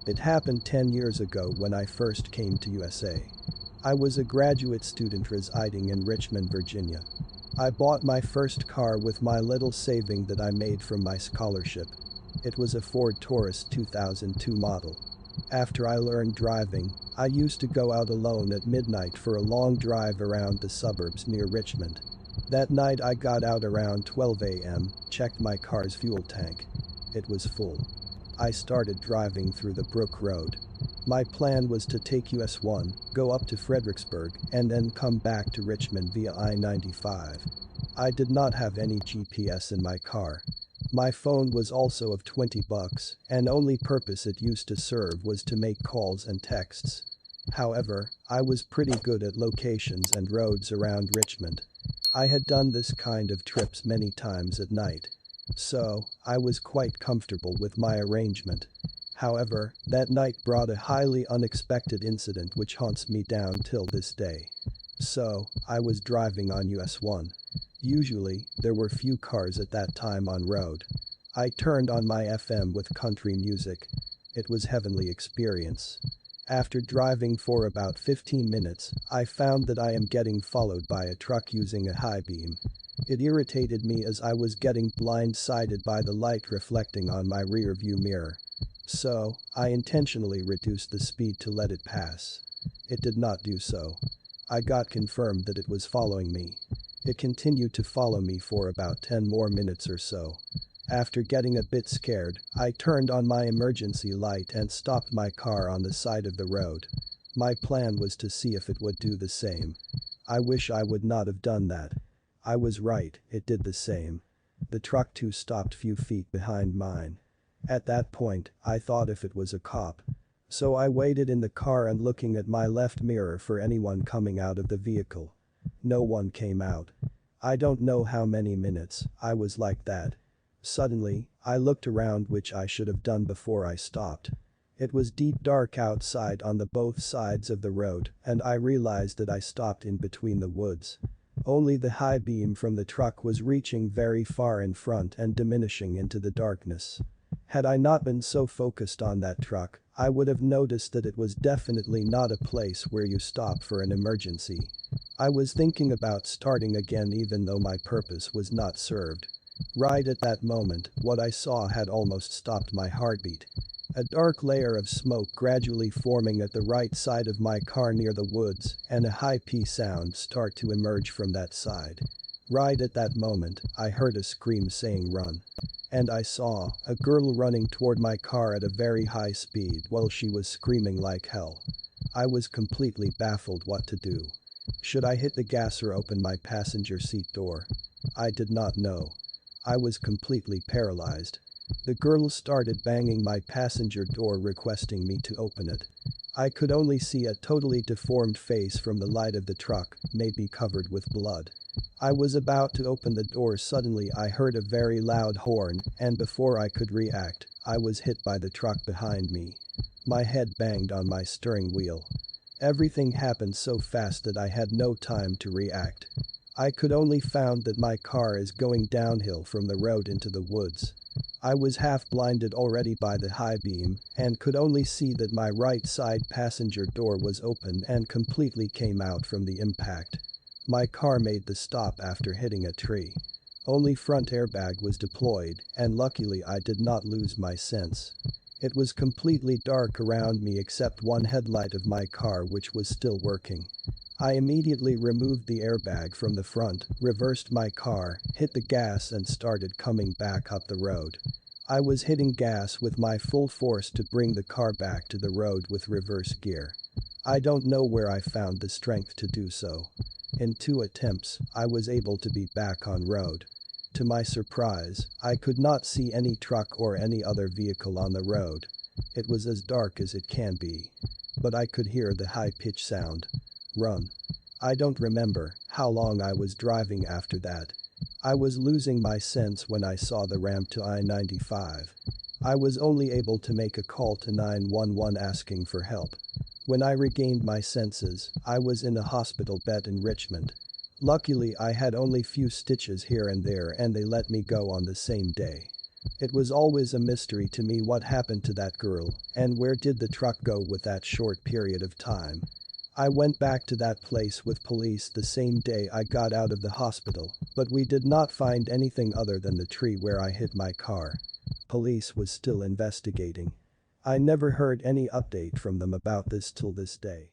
It happened 10 years ago when I first came to USA. I was a graduate student residing in Richmond, Virginia. I bought my first car with my little saving that I made from my scholarship. It was a Ford Taurus 2002 model. After I learned driving, I used to go out alone at midnight for a long drive around the suburbs near Richmond. That night I got out around 12 a.m., checked my car's fuel tank. It was full. I started driving through the Brook Road. My plan was to take US 1, go up to Fredericksburg, and then come back to Richmond via I-95. I did not have any GPS in my car. My phone was also of $20, and only purpose it used to serve was to make calls and texts. However, I was pretty good at locations and roads around Richmond. I had done this kind of trips many times at night. So, I was quite comfortable with my arrangement. However, that night brought a highly unexpected incident which haunts me down till this day. So, I was driving on US 1. Usually, there were few cars at that time on road. I turned on my FM with country music. It was heavenly experience. After driving for about 15 minutes, I found that I am getting followed by a truck using a high beam. It irritated me as I was getting blindsided by the light reflecting on my rear view mirror. So, I intentionally reduced the speed to let it pass. It did not do so. I got confirmed that it was following me. It continued to follow me for about 10 more minutes or so. After getting a bit scared, I turned on my emergency light and stopped my car on the side of the road. My plan was to see if it would do the same. I wish I would not have done that. I was right, it did the same. The truck too stopped few feet behind mine. At that point, I thought if it was a cop. So I waited in the car and looking at my left mirror for anyone coming out of the vehicle. No one came out. I don't know how many minutes I was like that. Suddenly, I looked around, which I should have done before I stopped. It was deep dark outside on the both sides of the road, and I realized that I stopped in between the woods. Only the high beam from the truck was reaching very far in front and diminishing into the darkness. Had I not been so focused on that truck, I would have noticed that it was definitely not a place where you stop for an emergency. I was thinking about starting again even though my purpose was not served. Right at that moment, what I saw had almost stopped my heartbeat. A dark layer of smoke gradually forming at the right side of my car near the woods, and a high-pitched sound start to emerge from that side. Right at that moment, I heard a scream saying run. And I saw a girl running toward my car at a very high speed while she was screaming like hell. I was completely baffled what to do. Should I hit the gas or open my passenger seat door? I did not know. I was completely paralyzed. The girl started banging my passenger door requesting me to open it. I could only see a totally deformed face from the light of the truck, maybe covered with blood. I was about to open the door. Suddenly I heard a very loud horn, and before I could react, I was hit by the truck behind me. My head banged on my steering wheel. Everything happened so fast that I had no time to react. I could only found that my car is going downhill from the road into the woods. I was half blinded already by the high beam, and could only see that my right side passenger door was open and completely came out from the impact. My car made the stop after hitting a tree. Only front airbag was deployed, and luckily I did not lose my sense. It was completely dark around me except one headlight of my car which was still working. I immediately removed the airbag from the front, reversed my car, hit the gas and started coming back up the road. I was hitting gas with my full force to bring the car back to the road with reverse gear. I don't know where I found the strength to do so. In 2 attempts, I was able to be back on road. To my surprise, I could not see any truck or any other vehicle on the road. It was as dark as it can be. But I could hear the high-pitched sound. Run. I don't remember how long I was driving after that. I was losing my sense when I saw the ramp to I-95. I was only able to make a call to 911 asking for help. When I regained my senses, I was in a hospital bed in Richmond. Luckily I had only few stitches here and there and they let me go on the same day. It was always a mystery to me what happened to that girl, and where did the truck go with that short period of time. I went back to that place with police the same day I got out of the hospital, but we did not find anything other than the tree where I hit my car. Police was still investigating. I never heard any update from them about this till this day.